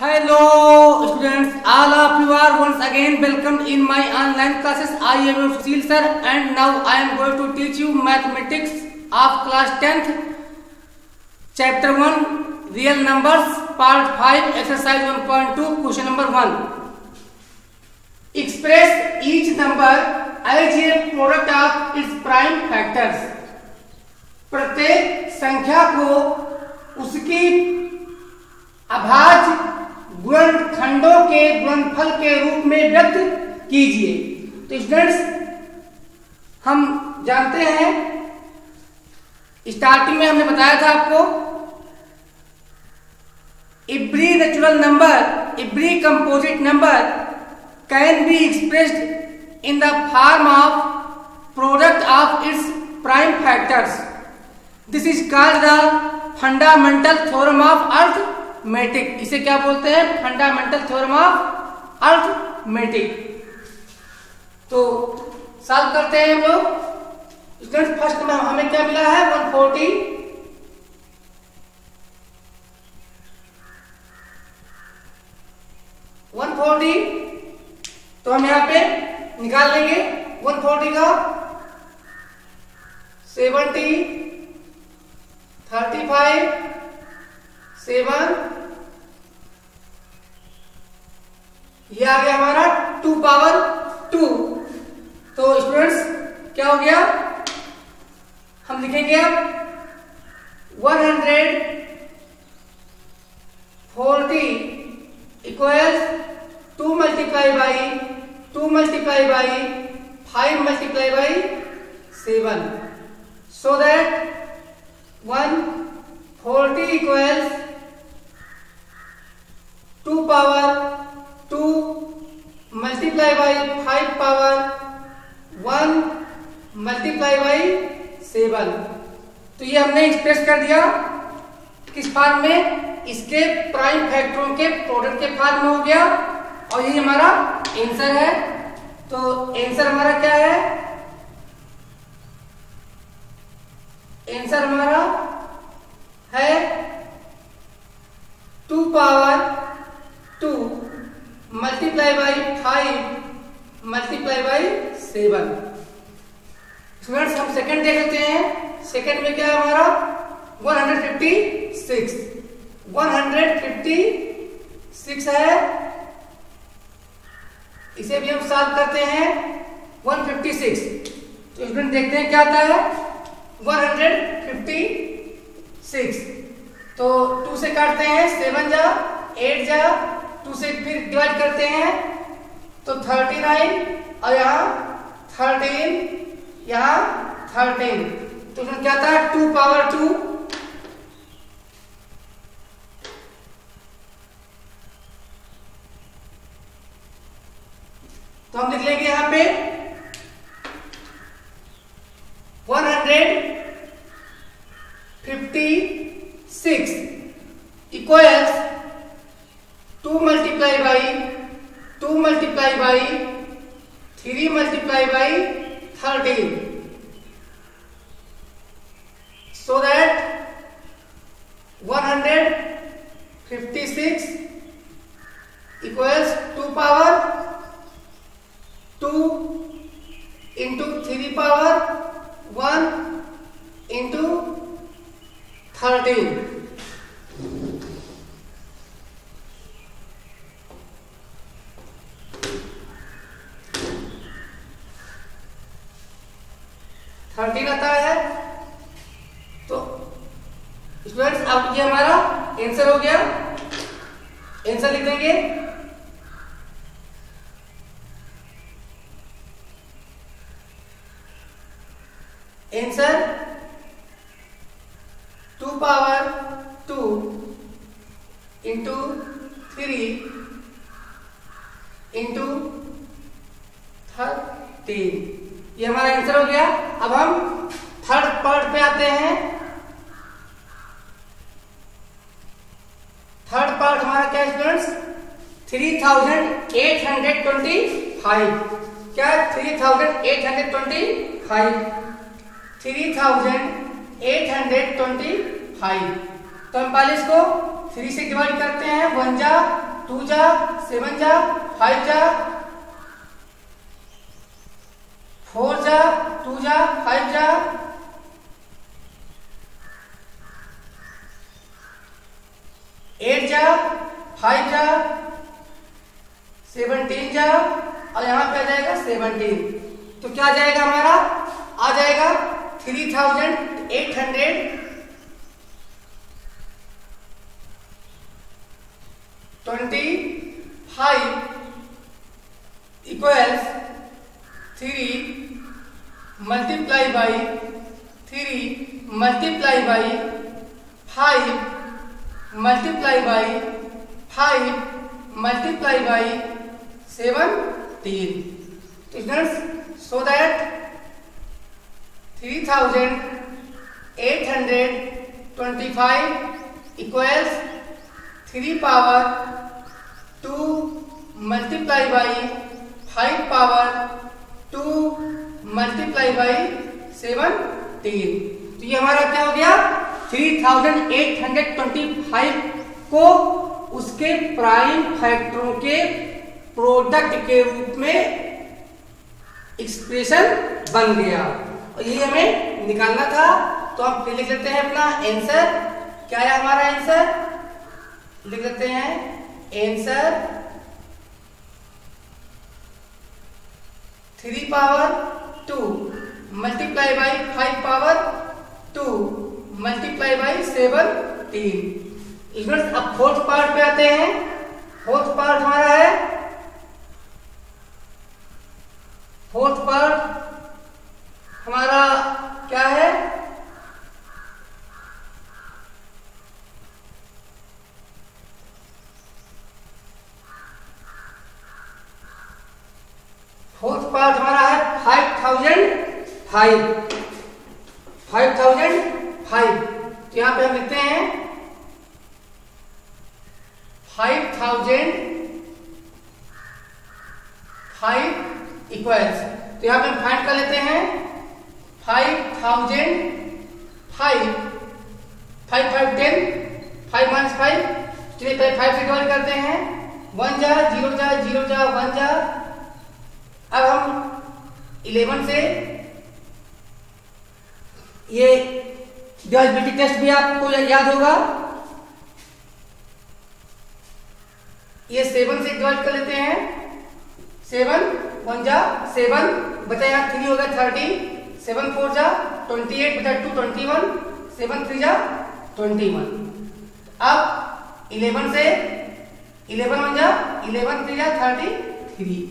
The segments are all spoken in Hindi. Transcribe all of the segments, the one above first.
Hello students, all of you are once again welcome in my online classes. I am your Sushil sir and now I am going to teach you mathematics of class 10th chapter 1 real numbers part 5 exercise 1.2 question number 1. Express each number as a product of its prime factors. प्रत्येक संख्या को उसकी अभाज्य गुणनखंडों के गुणनफल के रूप में व्यक्त कीजिए। तो स्टूडेंट्स हम जानते हैं स्टार्टिंग में हमने बताया था आपको every natural number every composite number can be expressed in the form of product of its prime factors. This is called the fundamental theorem of arithmetic. इसे क्या बोलते हैं? Fundamental theorem of arithmetic. तो सॉल्व करते हैं हम लोग। स्टूडेंट्स फर्स्ट में हमें क्या मिला है? 140 तो हम यहाँ पे निकाल लेंगे 140 का 70 35 7 ये आ गया हमारा 2 पावर 2। तो स्टूडेंट्स क्या हो गया? हम लिखेंगे अब 140 equals 2 multiply by 2 multiply by 5 multiply by 7 so that 140 equals 2 power 2 multiply by 5 power 1 multiply by 7। तो ये हमने एक्सप्रेस कर दिया किस फॉर्म में? इसके प्राइम फैक्टरों के प्रोडक्ट के फॉर्म में हो गया और यही हमारा आंसर है। तो आंसर हमारा क्या है? आंसर हमारा है 2 power 2 multiply by 5 multiply by 7। Students हम सेकंड देख लेते हैं। सेकंड में क्या है हमारा? 156 है। इसे भी हम सॉल्व करते हैं 156। तो स्टूडेंट देखते हैं क्या आता है 156। तो 2 से काटते हैं 7 जा 8 जा 2 से फिर डिवाइड करते हैं तो 39 और यहाँ 13 यहाँ 13। तो क्या आता है 2 पावर 2 तो हम लिख लेंगे यहाँ पे 156 equals 2 multiply by 2 multiply by 3 multiply by 13 so that 156 equals 2 power 2 into 3 power 1 into 13। आता है। तो स्टूडेंट्स अब ये हमारा आंसर हो गया। आंसर लिख देंगे आंसर 2 पावर 2 इंटू 3 इंटू 13। ये हमारा आंसर हो गया। अब हम थर्ड पार्ट पे आते हैं। थर्ड पार्ट हमारा क्या है स्टूडेंट्स? 3825। क्या 3825? 3825। तो हम पहले इसको 3 से डिवाइड करते हैं 1 जा 2 जा 7 जा 5 जा 4 जा 2 जा 5 जा 8 जा 5 जा 17 जा और यहाँ पे आ जाएगा 17। तो क्या आ जाएगा हमारा, आ जाएगा 3825 equals 3 multiply by 3 multiply by 5 multiply by 5 multiply by 17। So that 3825 equals 3 power 2 multiply by 5 power 2 multiply by 17। तो ये हमारा क्या हो गया, 3825 को उसके प्राइम फैक्टरों के प्रोडक्ट के रूप में एक्सप्रेशन बन गया और ये हमें निकालना था। तो हम फिर लिख लेते हैं अपना आंसर। क्या है हमारा आंसर, लिख लेते हैं answer 3 power 2 multiply by 5 power 2 multiply by 17। अब फोर्थ पार्ट पे आते हैं। फोर्थ पार्ट हमारा है, फोर्थ पार्ट हमारा क्या है, फोर्थ पार्ट हमारा है 5005। तो यहां पे हम लिखते हैं 5005 इक्वल्स, तो यहां पे हम फाइंड कर लेते हैं 5005 5 5 10 5 - 5। चलिए पहले 5 से डिवाइड करते हैं, 1 जा 0 जा 0 जा 1 जा। अब हम 11 से, ये डिविजिबिलिटी टेस्ट भी आपको याद होगा, ये 7 से डिवाइड कर लेते हैं। 7 1 जा 7 बचा, यहाँ 3 होगा 30, 7 4 जा 28 बचा 2 21, 7 3 जा 21। अब 11 से 11 1 जा 11 3 जा 33।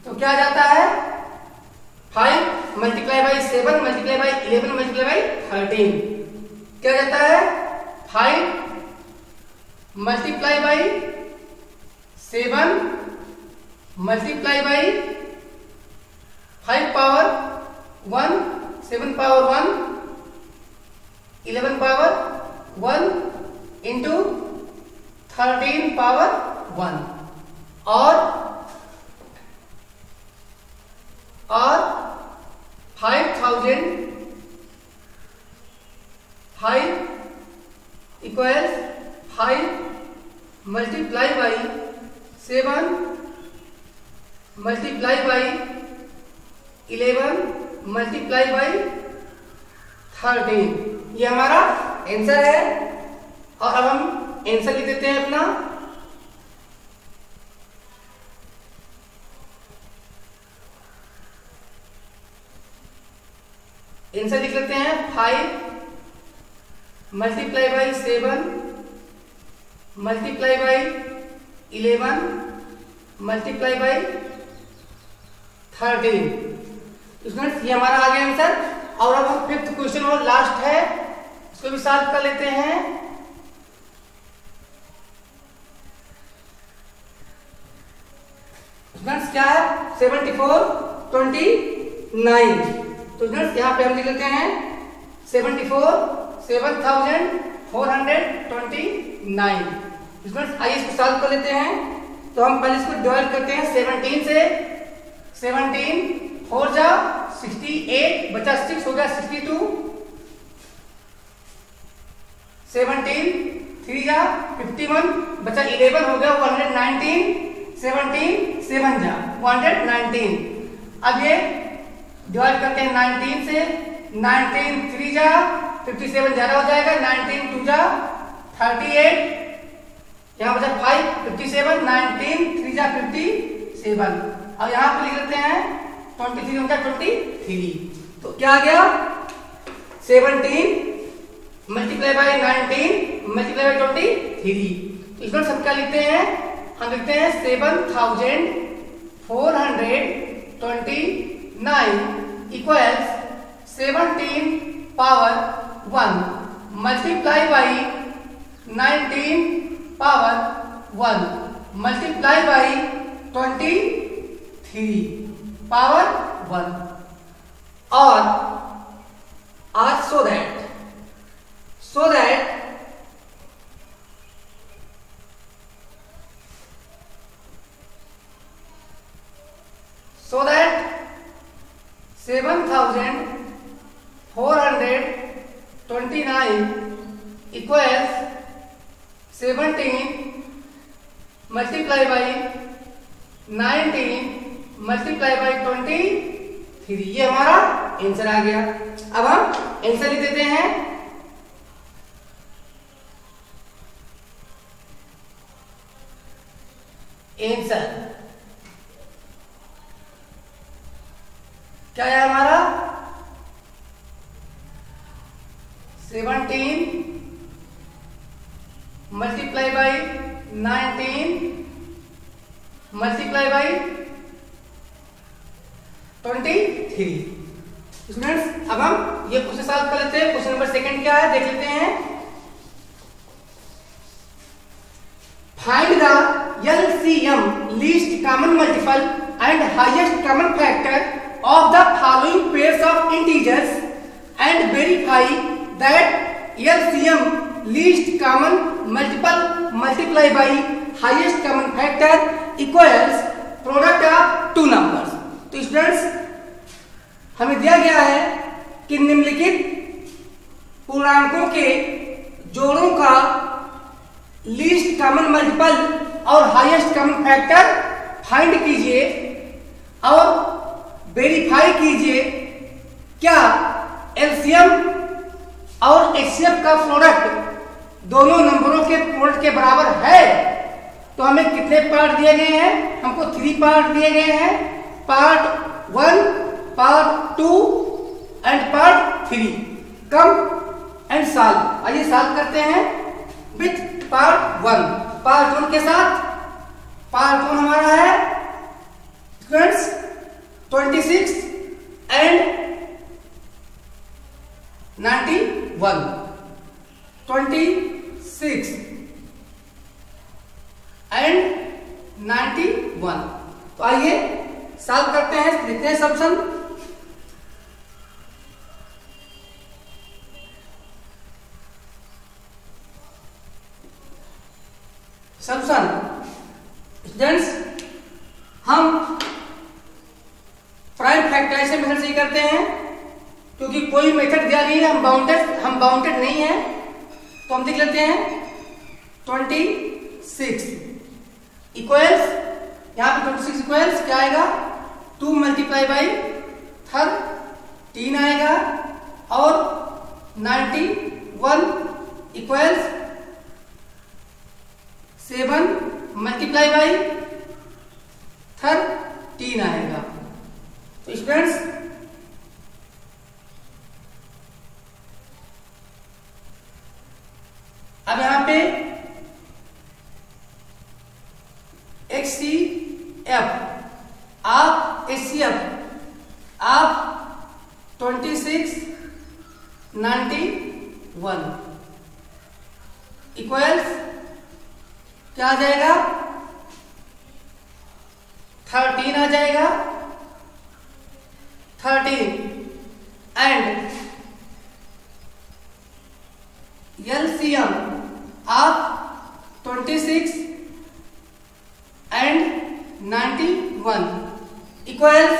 तो क्या जाता है 5 multiply by 7 multiply by 11 multiply by 13। क्या जाता है 5 multiply by 7 multiply by 5 power 1 7 power 1 11 power 1 into 13 power 1 और 5005 equals 5 multiply by 7 multiply by 11 multiply by 13। ये हमारा आंसर है। और अब हम आंसर लिख देते हैं अपना। आंसर लिख लेते हैं 5 multiply by 7 multiply by 11 multiply by 13। Students ये हमारा आ गया आंसर। और अब हम 5th क्वेश्चन और लास्ट है, इसको भी सॉल्व कर लेते हैं। स्टूडेंट्स क्या है 74 29। तो स्टूडेंट्स यहाँ पे हम लिख लेते हैं 74 7429। स्टूडेंट्स आइए इसको सॉल्व कर लेते हैं। तो हम पहले इसको डिवाइड करते हैं 17 से। 17 4 जा 68 बचा 6 हो गया 62। 17 3 जा 51, बचा 11 हो गया 119, 17 7 जा 119। अब ये डिवाइड करते हैं 19 से, 19 3 जा 57 ज्यादा हो जाएगा, 19 2 जा 38, यहाँ बचा 5 57, 19 3 जा 57। अब यहाँ पे लिख लेते हैं 23 हो गया 23। तो क्या आ गया 17 मल्टीप्लाई बाय 19 मल्टीप्लाई बाय 23। तो इसमें सब क्या लिखते हैं, हम लिखते हैं 7429 equals 17 power 1 multiply by 19 power 1 multiply by 23 power 1 और so that so that 7429 equals 17 multiply by 19 multiply by 23। ये हमारा आंसर आ गया। अब हम आंसर लिख देते हैं। आंसर क्या है हमारा 17 multiply by 19 multiply by 23। Students अब हम ये क्वेश्चन सॉल्व कर लेते हैं। क्वेश्चन नंबर सेकंड क्या है देख लेते हैं। Find the LCM least common multiple and highest common factor of the following pairs of integers and verify that LCM least common multiple multiply by highest common factor equals product of two numbers। तो स्टूडेंट्स हमें दिया गया है कि निम्नलिखित पूर्णांकों के जोड़ों का लीस्ट कॉमन मल्टीपल और हाईएस्ट कॉमन फैक्टर फाइंड कीजिए और वेरीफाई कीजिए क्या एलसीएम और एचसीएफ का प्रोडक्ट दोनों नंबरों के प्रोडक्ट के बराबर है। तो हमें कितने पार्ट दिए गए हैं, हमको 3 पार्ट दिए गए हैं, part 1 part 2 and part 3। Come and solve. आइए सॉल्व करते हैं विथ पार्ट 1। पार्ट 1 के साथ पार्ट 1 हमारा है स्टूडेंट्स 26 and 91। 26 and 91। तो आइए सॉल्व करते हैं, लिखते हैं सॉल्यूशन। सॉल्यूशन स्टूडेंट्स हम प्राइम फैक्टराइजेशन मेथड से करते हैं क्योंकि कोई मेथड दिया नहीं है, हम बाउंडेड नहीं है। तो हम लिख लेते हैं 26 इक्वल्स, यहाँ पे 26 इक्वल्स क्या आएगा 2 मल्टीप्लाई बाई 13 आएगा और 91 इक्वल्स 7 मल्टीप्लाई बाई 13 आएगा। तो स्टूडेंट्स अब यहां पे HCF आप HCF आप 26 91 इक्वल्स क्या आ जाएगा 13 आ जाएगा 13 एंड LCM आप 26 and 91 equals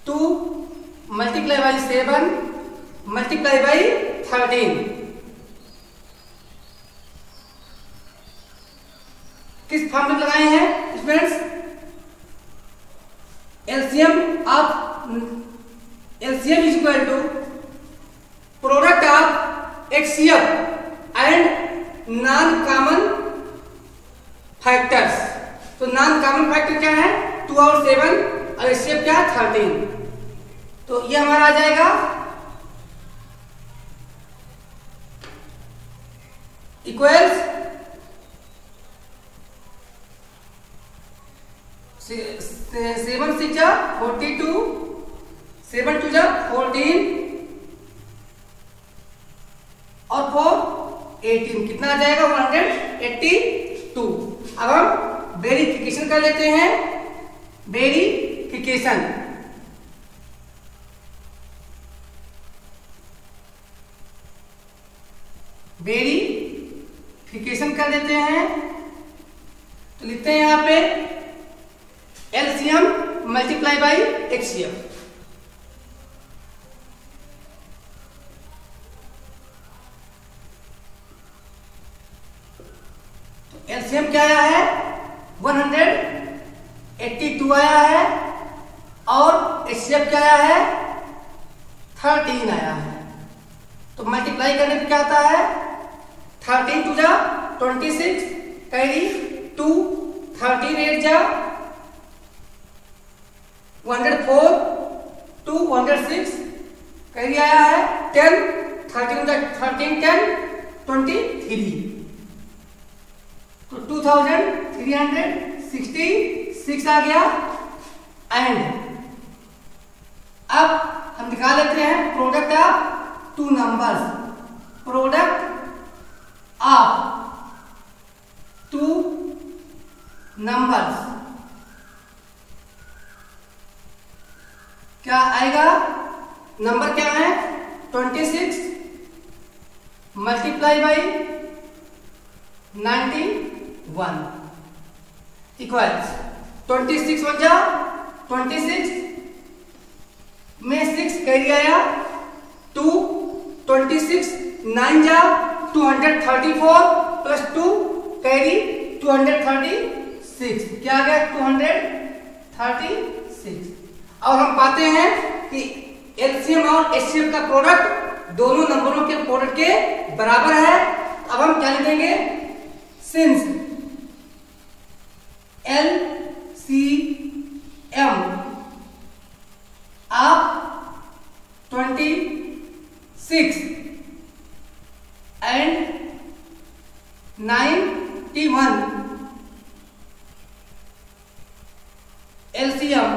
2 multiply by 7 multiply by 13 किस फॉर्म में लगाए हैं students? LCM is equal to product of HCF and non common factors. तो नॉन कॉमन फैक्टर क्या है? 2 और 7 और एचसीएफ क्या है? 13। तो ये हमारा आ जाएगा इक्वल्स 7 6 जा 42, 7 2 जा 14 और 4 18, कितना आ जाएगा? 182। अब हम वेरिफिकेशन कर लेते हैं। वेरिफिकेशन कर देते हैं। तो लिखते हैं यहां पे एलसीएम मल्टीप्लाई बाई एचसीएफ। तो एलसीएम क्या आया है? 182 आया है और एचसीएफ क्या आया है? 13 आया है। तो मल्टीप्लाई करने पे क्या आता है? 13 2 जा 26 कैरी 2, 13 8 जा 104, 2 106 कैरी आया है 10, 13 जा 13 10 23। तो 2366 आ गया। एंड अब हम निकाल लेते हैं product of 2 numbers. Product of 2 numbers क्या आएगा? नंबर क्या है? 26 मल्टीप्लाई बाई 91 इक्वल्स 26 1 जा 26 में 6 कैरी आया 2, 26 9 जा 234 प्लस 2 कैरी 236, क्या आ गया? 236। और हम पाते हैं कि एलसीएम और एचसीएफ का प्रोडक्ट दोनों नंबरों के प्रोडक्ट के बराबर है। अब हम क्या लिखेंगे? Since LCM of 26 and 91 LCM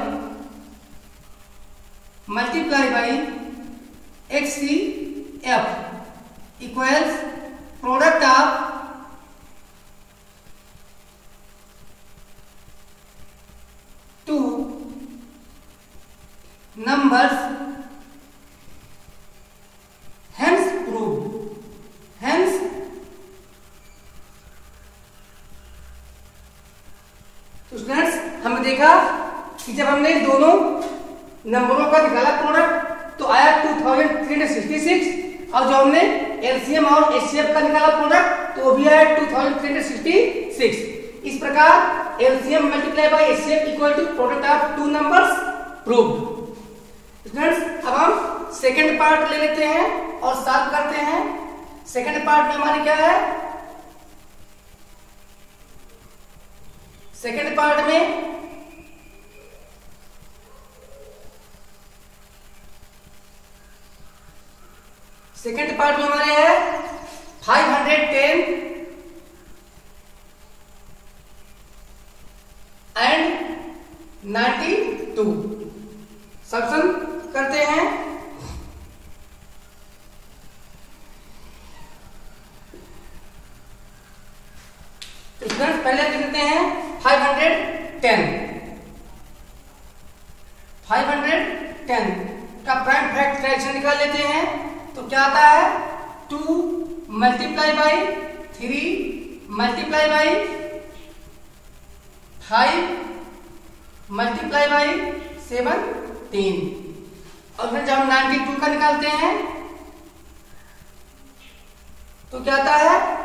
multiply by HCF equals product of two numbers hence proved. Hence तो स्टूडेंट्स हमने देखा कि जब हमने दोनों नंबरों का निकाला प्रोडक्ट तो आया 2366 और जो हमने एलसीएम और एचसीएफ का निकाला प्रोडक्ट तो वो भी आया 2366। इस प्रकार LCM multiply by HCF equal to product of 2 numbers proved. Students अब हम सेकंड पार्ट ले लेते हैं और सॉल्व करते हैं। सेकंड पार्ट में हमारी क्या है? सेकंड पार्ट में हमारे है 510 एंड 92। सब्सन करते हैं। पहले लिख लेते हैं 510 का प्राइम फ्रैक्शन निकाल लेते हैं। तो क्या आता है? 2 multiply by 3 multiply by 5 multiply by 17। और फिर जब हम 92 का निकालते हैं तो क्या आता है?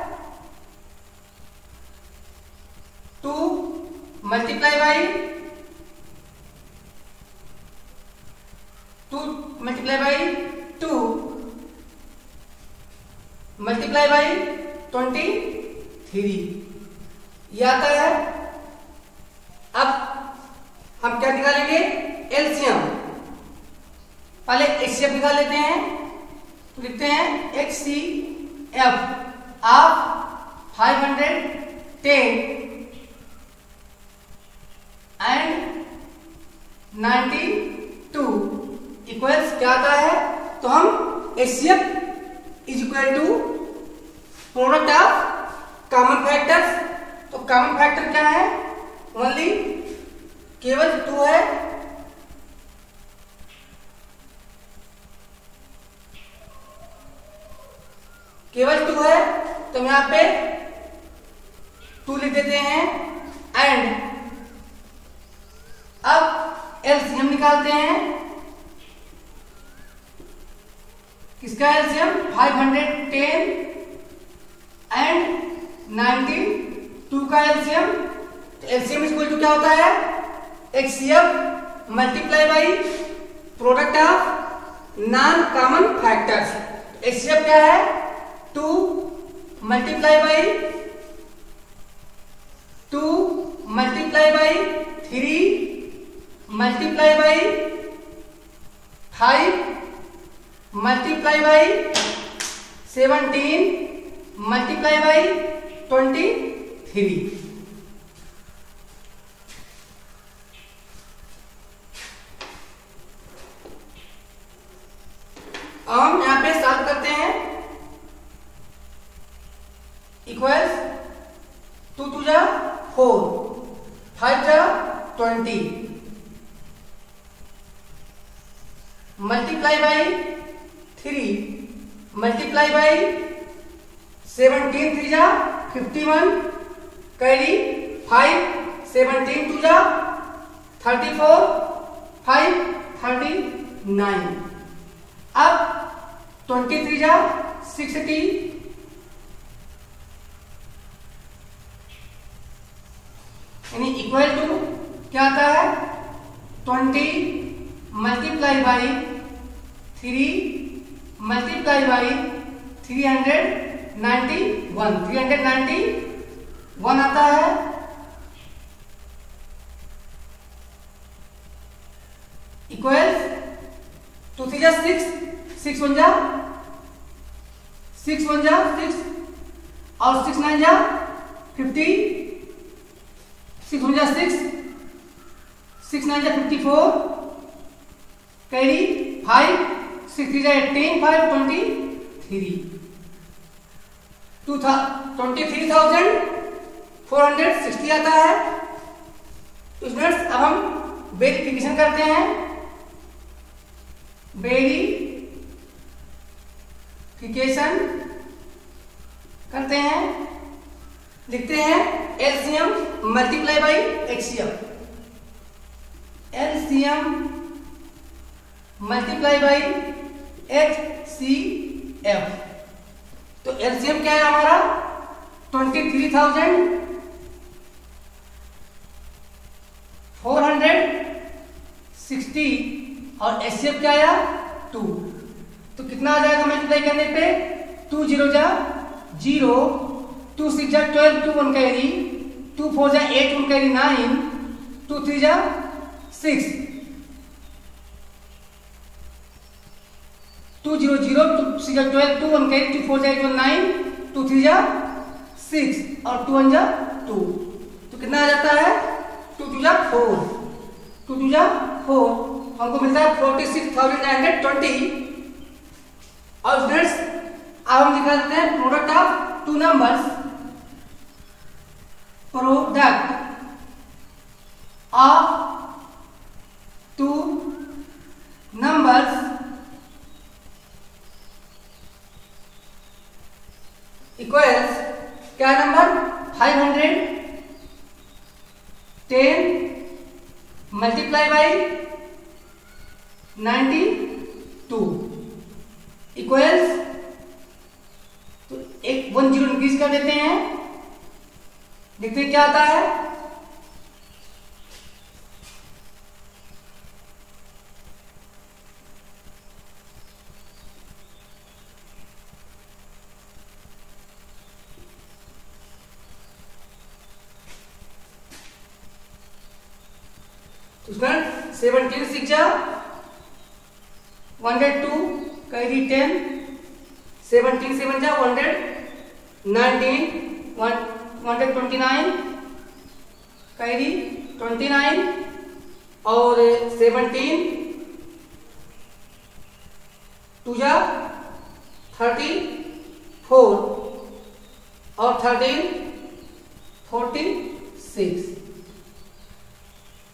Multiply by 2 multiply by 2 multiply by 23 ये आता है। अब हम क्या निकालेंगे? एलसीएम। पहले एचसीएफ निकाल लेते हैं, तो लिखते हैं HCF ऑफ 510 एंड 92 इक्वल्स क्या आता है? तो हम HCF is equal to product of common factors. तो कॉमन फैक्टर क्या है? ओनली केवल 2 है, केवल 2 है, तो हम यहां पे 2 लिख देते हैं। एंड अब एलसीएम निकालते हैं। किसका एलसीएम? 510 एंड 92 का एलसीएम। तो एलसीएम इक्वल टू क्या होता है? HCF multiply by product of non common factors. HCF क्या है? 2 multiply by 2 multiply by 3 multiply by 5 multiply by 17 multiply by 23। अब हम यहां पे सॉल्व करते हैं। इक्वल्स 2 2 जा 4, 5 जा 20 मल्टीप्लाई बाई 3 मल्टीप्लाई बाई 17 3 जा 51 कैरी 5 17 2 जा 34 5 39। अब 23 जा 60 यानी इक्वल टू क्या आता है? 20 मल्टीप्लाई बाई 3 मल्टीप्लाई बाई 391 आता है। इक्वल्स 2 3 जा 6 6 1 जा 6 1 जा 6 और 6 9 जा 50 6 1 जा 6 6 9 जा 54 कैरी 5 6 3 जा 18 5 23 23,460 आता है। स्टूडेंट्स अब हम वेरिफिकेशन करते हैं। वेरिफिकेशन करते हैं, लिखते हैं LCM multiply by HCF। LCM multiply by HCF। तो एलसीएम क्या है हमारा? 23,460 और HCF क्या आया? 2। तो कितना आ जाएगा मल्टीप्लाई करने पे? 2 0 जा 0, 2 6 जा 12 2 1 कैरी, 2 4 जा 8 1 कैरी 9, 2 3 जा 6, 2 0 0 2 6 जा 12 2 1 कैरी, 2 4 जा 8 1 9, 2 3 जा 6 और 2 1 जा 2। तो कितना आ जाता है? 2 2 जा 4, 2 2 जा 4, हमको मिलता है 46,920। और फ्रेंड्स अब हम निकालते हैं product of 2 numbers. Product of 2 numbers equals क्या नंबर? 510 मल्टीप्लाई बाई 92 इक्वल्स, तो एक 1 0 इंक्रीज कर देते हैं, देखते हैं क्या आता है। स्टूडेंट 17 6 जा 102 कैरी 10, 17 7 जा 119 129 कैरी 29 और 17 2 जा 34 और 13 46।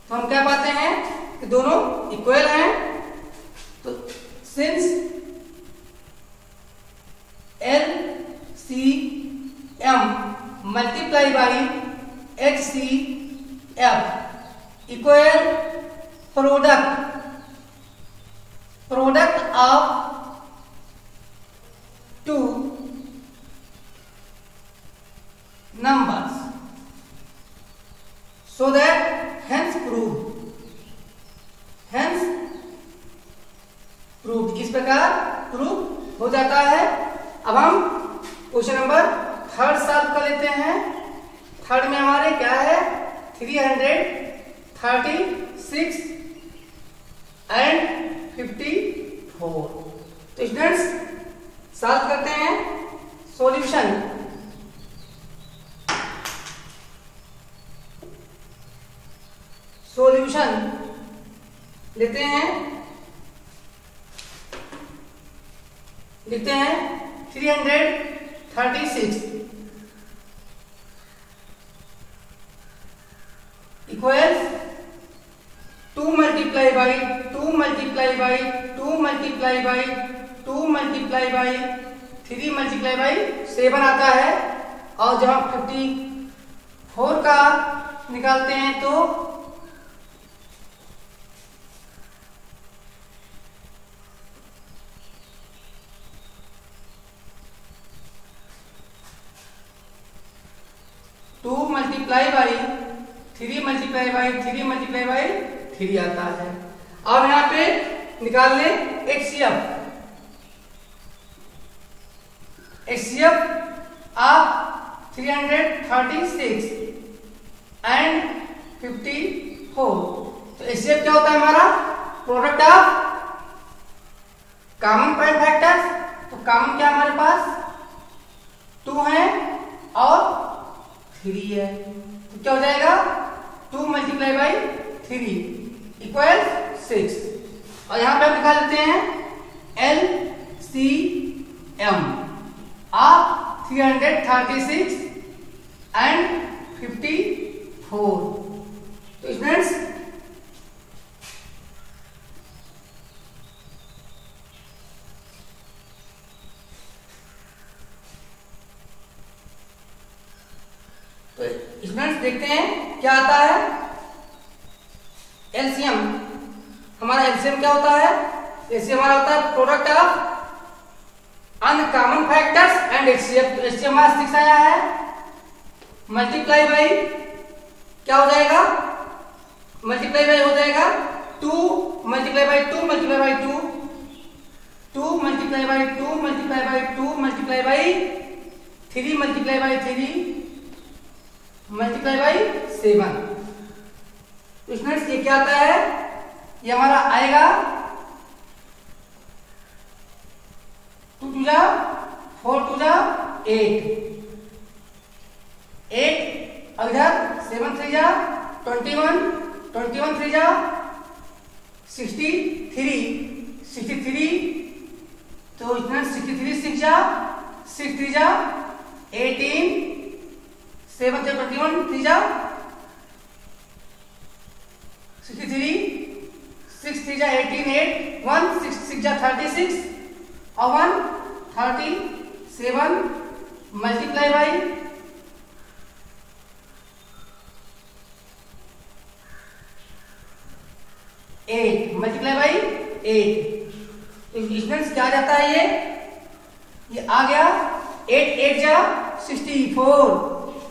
तो हम क्या पाते हैं कि दोनों इक्वल हैं। तो since LCM multiply by HCF equal product of two numbers, so that hence proved इस प्रकार प्रूव हो जाता है। अब हम क्वेश्चन नंबर थर्ड सॉल्व कर लेते हैं। थर्ड में हमारे क्या है 336 एंड 54। तो स्टूडेंट्स सॉल्व करते हैं। सॉल्यूशन लेते हैं, लिखते हैं 336 equals 2 multiply by 2 multiply by 2 multiply by 2 multiply by 3 multiply by 7 आता है। और जब हम 54 का निकालते हैं तो 2 multiply by 3 multiply by 3 multiply by 3 आता है। अब यहाँ पे निकाल लें HCF ऑफ 336 एंड 54। तो HCF क्या होता है हमारा product of common prime factors. तो कॉमन क्या हमारे पास 2 है और 3 है। तो क्या हो जाएगा 2 मल्टीप्लाई बाई 3 इक्वल 6। और यहां पे हम निकाल लेते हैं LCM ऑफ 336 एंड 54। तो स्टूडेंट्स देखते हैं क्या आता है एलसीएम। हमारा एलसीएम क्या होता है, एलसीएम हमारा होता है product of uncommon factors and HCF. तो एचसीएफ हमारा 6 आया है, मल्टीप्लाई बाई क्या हो जाएगा, मल्टीप्लाई बाई हो जाएगा 2 multiply by 2 multiply by 2 2 multiply by 2 multiply by 2 multiply by 3 multiply by 3 multiply by 7। तो स्टूडेंट्स ये क्या आता है, ये हमारा आएगा 2 2 जा 4 2 जा 8 इधर 7 3 जा 21 21 3 जा 63 तो इतना 63 6 जा 6 3 जा 18 7 जा 21 3 जा 63 6 3 जा 18 8 1 6 6 जा 36 और 1 37 multiply by 8 multiply by 8। Students क्या जाता है, ये आ गया 8 8 जा 64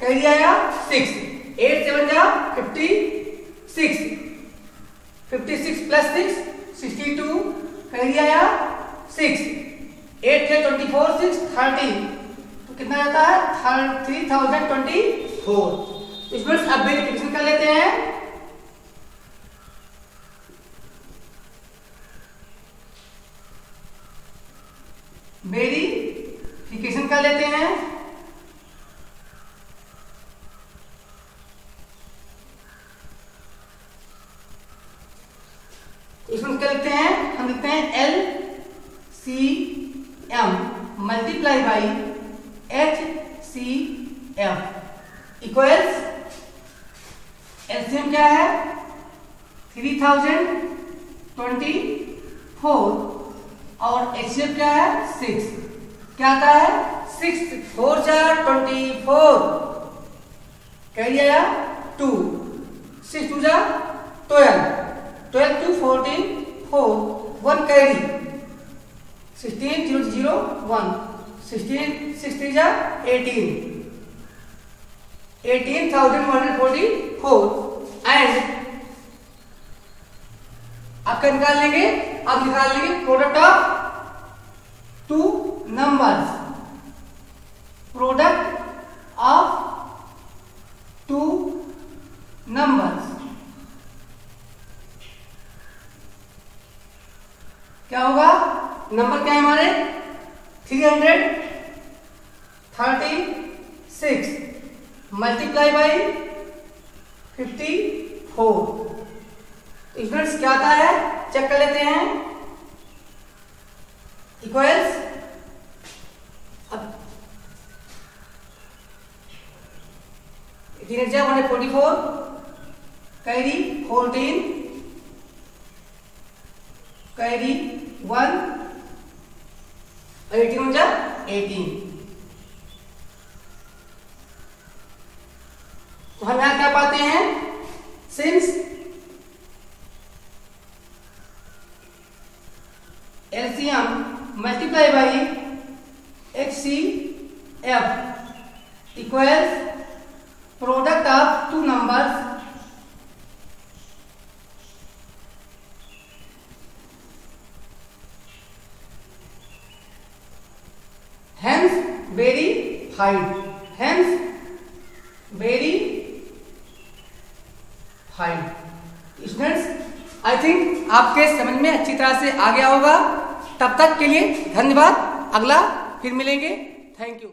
कैरी आया 6 8 7 जा 56 56 प्लस 6 62 कैरी आया 6 8 से 24 6 30 तो कितना जाता है 3024। स्टूडेंट्स अब वेरिफिकेशन कर लेते हैं। इसमें क्या लिखते हैं, हम लिखते हैं LCM multiply by HCF equals LCM क्या है 3024 और HCF क्या है 6, क्या आता है 6 4 4 24 कैरी आया 2 6 2 जा 12 12 2 14 4 1 कैरी 16 0 0 1 16 6 3 जा 18 18,144 एंड आपका निकाल लेंगे, अब निकाल लेंगे product of two numbers, product of two numbers क्या होगा, नंबर क्या है हमारे 336 मल्टीप्लाई बाई 54, स्टूडेंट्स क्या आता है चेक कर लेते हैं, इक्वल्स अब 144 कैरी 14 कैरी 1 18 जा 18, तो हम यहां क्या पाते हैं, since LCM multiply by HCF equals product of two numbers hence verified, hence verified। Students I think आपके समझ में अच्छी तरह से आ गया होगा। तब तक के लिए धन्यवाद, अगला फिर मिलेंगे, थैंक यू।